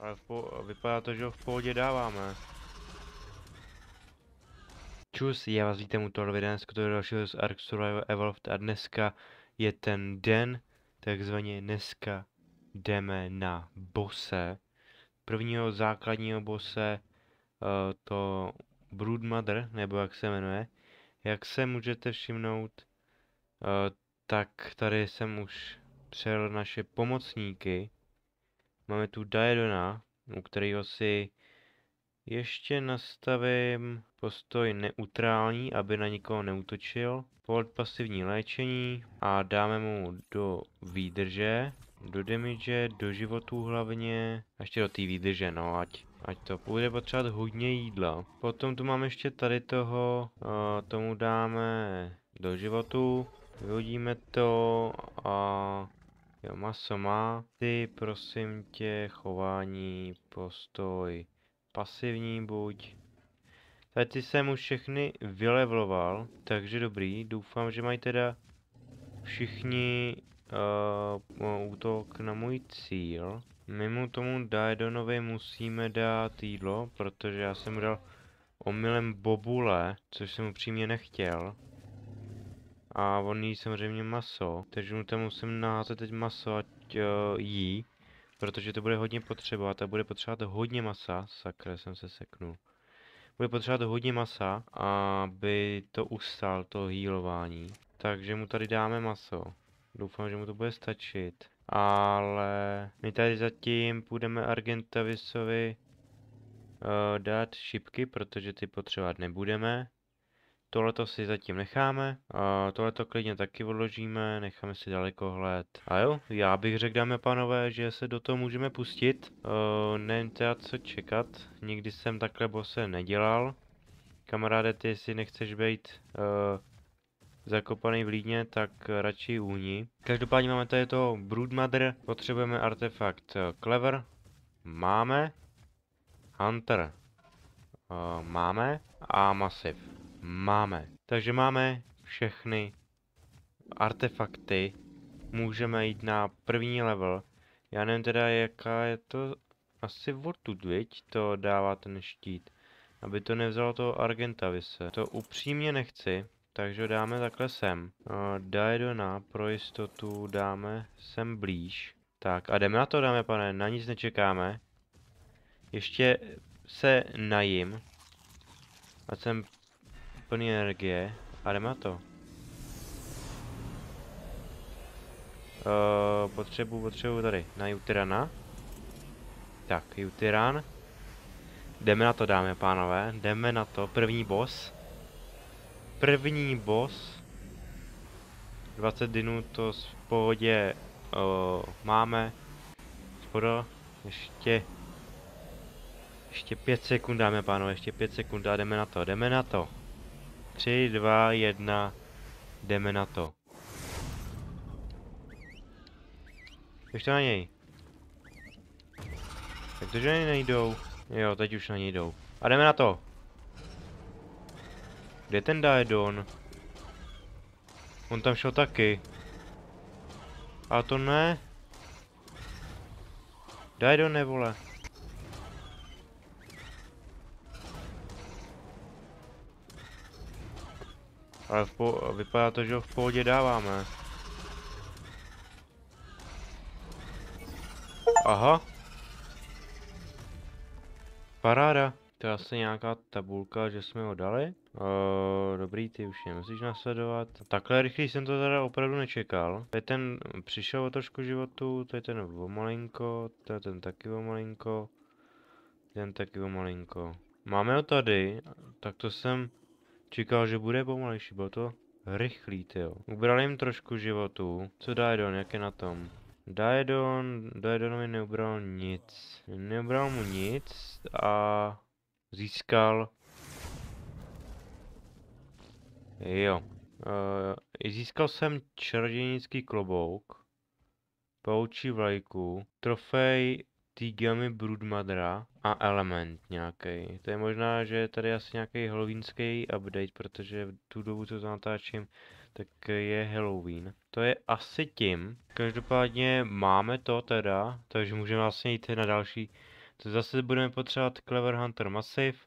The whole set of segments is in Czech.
Ale vypadá to, že ho v pohodě dáváme. Čus, já vás vítám u toho videa, z dalšího z Ark Survival Evolved a dneska je ten den, takzvaně dneska jdeme na bose. Prvního základního bose, to Broodmother, nebo jak se jmenuje. Jak se můžete všimnout, tak tady jsem už přijel naše pomocníky. Máme tu Daedona, u kterého si ještě nastavím postoj neutrální, aby na nikoho neútočil. Povolit pasivní léčení a dáme mu do výdrže, do damage, do životů hlavně, a ještě do té výdrže, no, ať to bude potřebovat hodně jídla. Potom tu máme ještě tady toho, tomu dáme do životu, vyhodíme to a jo, maso má. Ty, prosím tě, chování, postoj pasivní buď. Tady ty jsem už všechny vylevloval, takže dobrý. Doufám, že mají teda všichni útok na můj cíl. My mu tomu Daedonovi musíme dát jídlo, protože já jsem mu dal omylem bobule, což jsem upřímně nechtěl. A on jí samozřejmě maso, takže mu tam musím naházet teď maso, ať jí. Protože to bude hodně potřebovat a bude potřebovat hodně masa. Sakra, jsem se seknul. Bude potřebovat hodně masa, aby to ustál, to healování. Takže mu tady dáme maso. Doufám, že mu to bude stačit. Ale my tady zatím půjdeme Argentavisovi dát šipky, protože ty potřebovat nebudeme. Tohleto si zatím necháme, tohleto klidně taky odložíme, necháme si dalekohled. A jo, já bych řekl, dámy a pánové, že se do toho můžeme pustit. Nevím teda co čekat, nikdy jsem takhle bose nedělal. Kamaráde, ty jestli nechceš být zakopaný v lídně, tak radši úni. Každopádně máme tady toho Broodmother, potřebujeme artefakt Clever, máme, Hunter, máme a Massive. Máme. Takže máme všechny artefakty. Můžeme jít na první level. Já nevím teda, jaká je to. Asi odtud, viď? To dává ten štít. Aby to nevzalo toho Argentavise. To upřímně nechci, takže ho dáme takhle sem. Daedona pro jistotu dáme sem blíž. Tak a jdeme na to, dáme pane, na nic nečekáme. Ještě se najím. A jsem plný energie a jdeme na to. Potřebuji tady na Jutyrana. Tak, Jutyran. Jdeme na to, dámy a pánové. Jdeme na to. První boss. První boss. 20 dnů to v pohodě máme. Spodo. Ještě 5 sekund, dámy a pánové. Ještě 5 sekund a jdeme na to. Jdeme na to. 3, 2, 1. Jdeme na to. Ještě na něj. Jak to, že na něj nejdou? Jo, teď už na něj jdou. A jdeme na to. Kde je ten Daedon? On tam šel taky. A to ne. Daedon nevole. Ale vypadá to, že ho v pohodě dáváme. Aha. Paráda. To je asi nějaká tabulka, že jsme ho dali. Dobrý, ty už nemusíš nasledovat. Takhle rychlý jsem to teda opravdu nečekal. To je ten přišel o trošku životu, to je ten o malinko, to je ten taky o malinko, ten taky o malinko. Máme ho tady, tak to jsem čekal, že bude pomalejší, bylo to rychlý, tyjo. Ubral jim trošku životu. Co Daedon, jak je na tom? Daedonovi neubral nic. Neubral mu nic a získal. Jo. Získal jsem čarodějnický klobouk, paučí vlajku, trofej Tigami Broodmothera a element nějaký. To je možná, že je tady asi nějaký halloweenský update, protože v tu dobu, co to natáčím, tak je Halloween. To je asi tím. Každopádně máme to teda, takže můžeme vlastně jít na další To zase budeme potřebovat Clever Hunter Massive.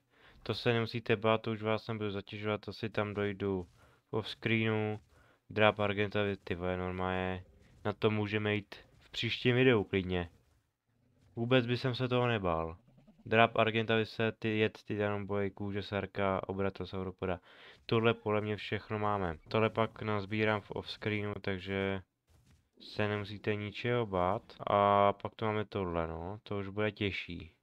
To se nemusíte bát, to už vás nebudu zatěžovat, to si tam dojdu off screenu. Dráp Argentavy, ty vole, normálně. Na to můžeme jít v příštím videu klidně. Vůbec by jsem se toho nebál. Dráp Argentavice, jed Titanomboy, kůže Sarka, Obratosauropoda. Tohle podle mě všechno máme. Tohle pak nazbírám v offscreenu, takže se nemusíte ničeho bát. A pak to máme tohle, no. To už bude těžší.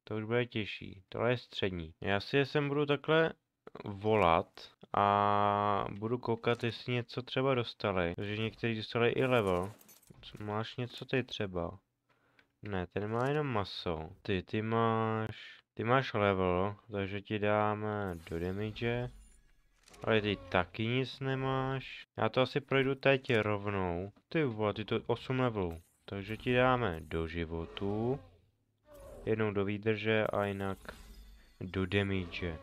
To už bude těžší. Tohle je střední. Já si je sem budu takhle volat a budu koukat, jestli něco třeba dostali. Protože někteří dostali i level. Máš něco ty třeba? Ne, ten má jenom maso. Ty máš level, takže ti dáme do damage. Ale ty taky nic nemáš. Já to asi projdu teď rovnou. Ty vole, ty to 8 levelů. Takže ti dáme do životu. Jednou do výdrže a jinak do damage.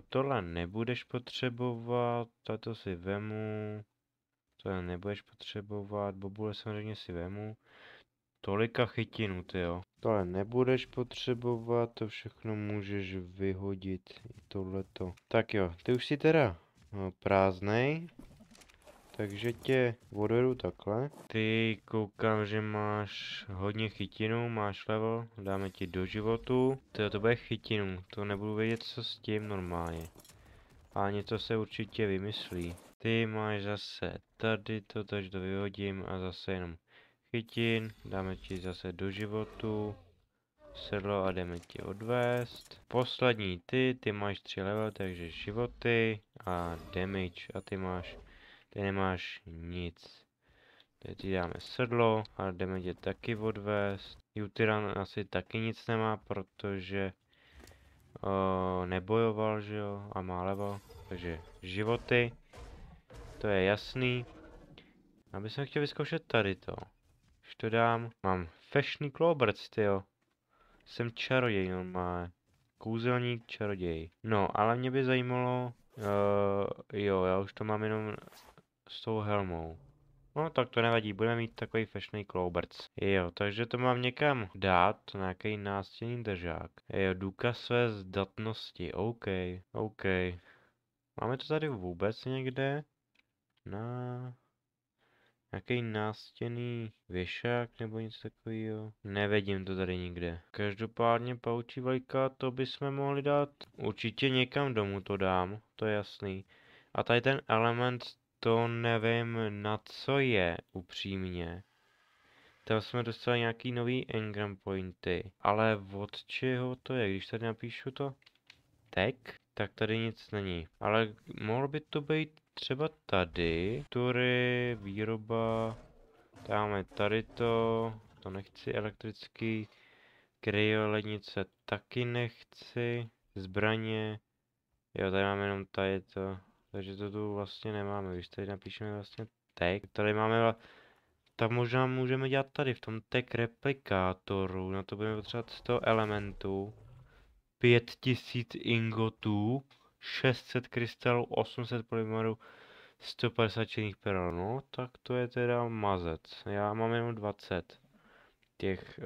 Tohle nebudeš potřebovat, tato si vemu. Tohle nebudeš potřebovat, bobule samozřejmě si vemu. Tolika chytinu, tyjo. Tohle nebudeš potřebovat, to všechno můžeš vyhodit, i tohleto. Tak jo, ty už si teda prázdnej, takže tě odvedu takhle. Ty koukám, že máš hodně chytinu, máš level, dáme ti do životu. To bude chytinu, to nebudu vědět, co s tím normálně. A něco se určitě vymyslí. Ty máš zase tady to, takže to vyhodím a zase jenom chytin, dáme ti zase do životu, sedlo a jdeme ti odvést. Poslední ty máš 3 level, takže životy a damage a ty nemáš nic. Teď ti dáme sedlo a jdeme tě taky odvést. Jutyran asi taky nic nemá, protože nebojoval, že jo, a má level, takže životy, to je jasný. Aby jsem chtěl vyzkoušet tady to. Už to dám. Mám Fashionný Clawbirds, tyjo. Jsem čaroděj normálně. Kouzelník, čaroděj. No, ale mě by zajímalo... jo, já už to mám jenom s tou helmou. No, tak to nevadí, budeme mít takový Fashionný Clawbirds. Jo, takže to mám někam dát, nějaký nástěnný držák. Jo, důkaz své zdatnosti, OK. Máme to tady vůbec někde? Na... Nějaký nástěnný věšák nebo něco takového? Nevidím to tady nikde. Každopádně paučí vajka, to bychom mohli dát. Určitě někam domů to dám, to je jasný. A tady ten element, to nevím na co je, upřímně. Tam jsme dostali nějaký nový engram pointy. Ale od čeho to je? Když tady napíšu to tag, tak tady nic není. Ale mohlo by to být třeba tady, který výroba, dáme tady to nechci, elektrický, kryolednice taky nechci, zbraně, jo, tady máme jenom tady to, takže to tu vlastně nemáme, když tady napíšeme vlastně tag, tady máme, tak možná můžeme dělat tady v tom tag replikátoru, na to budeme potřebovat 100 elementů, 5000 ingotů, 600 krystalů, 800 polymerů, 150 černých perel. No, tak to je teda mazec. Já mám jenom 20 těch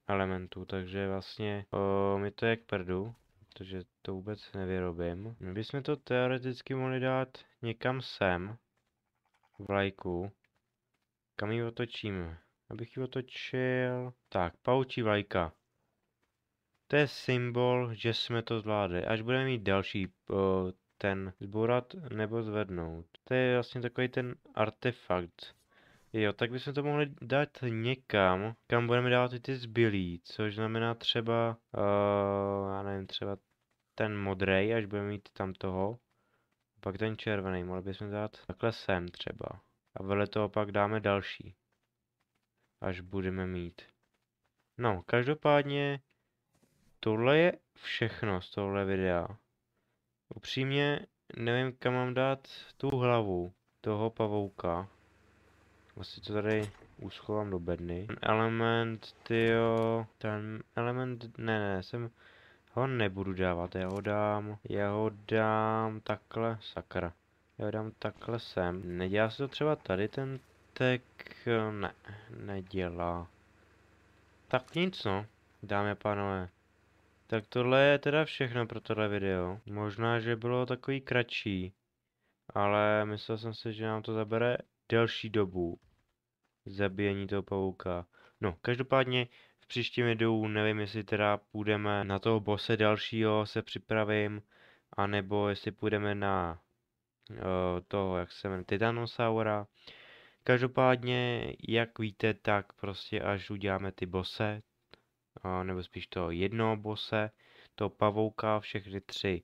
elementů, takže vlastně mi to je k prdu, protože to vůbec nevyrobím. My bychom to teoreticky mohli dát někam sem, vlajku. Kam ji otočíme? Abych ji otočil... Tak, paučí vlajka. To je symbol, že jsme to zvládli. Až budeme mít další ten zbourat nebo zvednout. To je vlastně takový ten artefakt. Jo, tak bychom to mohli dát někam, kam budeme dávat i ty zbylí, což znamená třeba, já nevím, třeba ten modrej, až budeme mít tam toho. Pak ten červený, mohli bychom dát takhle sem třeba. A vedle toho pak dáme další. Až budeme mít. No, každopádně tohle je všechno z tohle videa. Upřímně nevím, kam mám dát tu hlavu toho pavouka. Vlastně to tady uschovám do bedny. Ten element, ten element, ne, ho nebudu dávat, já ho dám takhle, sakra. Já ho dám takhle sem. Nedělá se to třeba tady ten tag, ne, nedělá. Tak nic no. dámy a pánové. Tak tohle je teda všechno pro tohle video. Možná, že bylo takový kratší, ale myslel jsem si, že nám to zabere delší dobu. Zabíjení toho pavouka. No, každopádně v příštím videu nevím, jestli teda půjdeme na toho bosse dalšího, se připravím, anebo jestli půjdeme na toho, jak se jmenuje, Titanosaura. Každopádně, jak víte, tak prostě až uděláme ty bose, nebo spíš toho jednoho bose, toho pavouka, všechny 3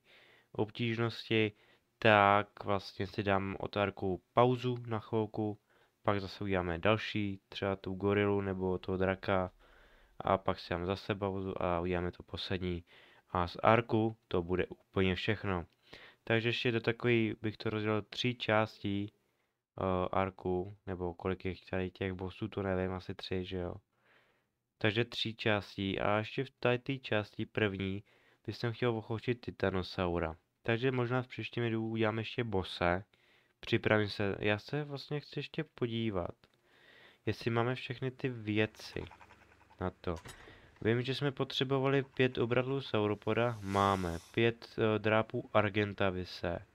obtížnosti, tak vlastně si dám otárku pauzu na chvilku, pak zase uděláme další, třeba tu gorilu nebo toho draka, a pak si dám zase pauzu a uděláme to poslední. A z arku to bude úplně všechno. Takže ještě do takový bych to rozdělil 3 částí arku, nebo kolik je tady těch bossů, to nevím, asi 3, že jo. Takže 3 částí a ještě v té části první bych chtěl ochočit Titanosaura. Takže možná v příštím videu uděláme ještě bose. Připravím se, já se vlastně chci ještě podívat, jestli máme všechny ty věci na to. Vím, že jsme potřebovali 5 obradlů sauropoda, máme 5 drápů Argentavise.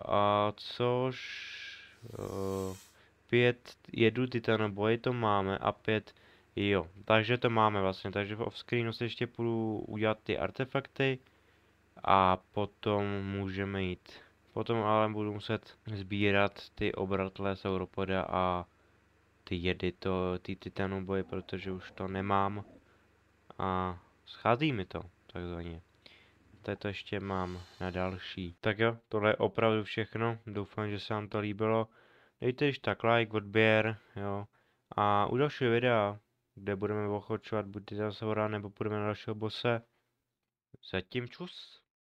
A což 5 jedů titanoboje to máme a 5 jo, takže to máme vlastně, takže v offscreenu si ještě půjdu udělat ty artefakty a potom můžeme jít. Potom ale budu muset sbírat ty obratlé sauropoda a ty jedy, ty titanoboje, protože už to nemám a schází mi to, takzvaně. Tady to ještě mám na další. Tak jo, tohle je opravdu všechno. Doufám, že se vám to líbilo. Dejte již tak like, odběr, jo. A u dalšího videa, kde budeme ochočovat buď Titanosaura, nebo půjdeme na dalšího bose. Zatím čus.